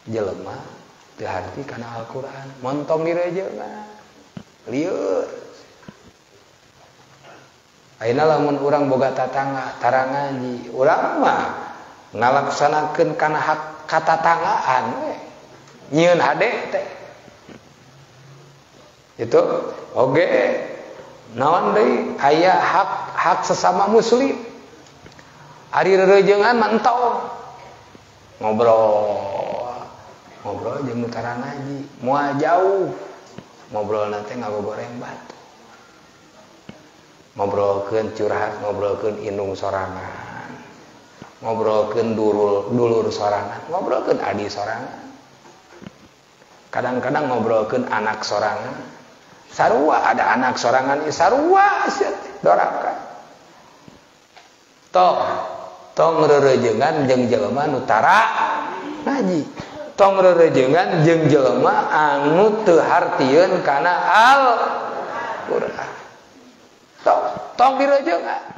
jelema teu harti kana Al-Qur'an, montong direjeungan. Lieur. Ayeuna lamun urang boga tatangga tara ngaji, urang mah ngalaksanakeun kana hak katatanggaan we. Nyieun hade teh. Itu oge naon deui aya hak sesama muslim. Ari rerejeungan mah entong ngobrol jeung nu tara ngaji, moal jauh. Ngobrol nanti ngagogoreng batu. Ngobrolkeun curhat, ngobrolkeun indung sorangan. Ngobrolkeun dulur sorangan, ngobrolkeun adi sorangan. Kadang-kadang ngobrolkeun anak sorangan. Sarua ada anak sorangan sarua dorakan. Tong rerejeungan jeung jelema nu tara ngaji. Tong rerejeungan jeung jelema anu teu hartieun kana Al-Qur'an. Tong direjeungan.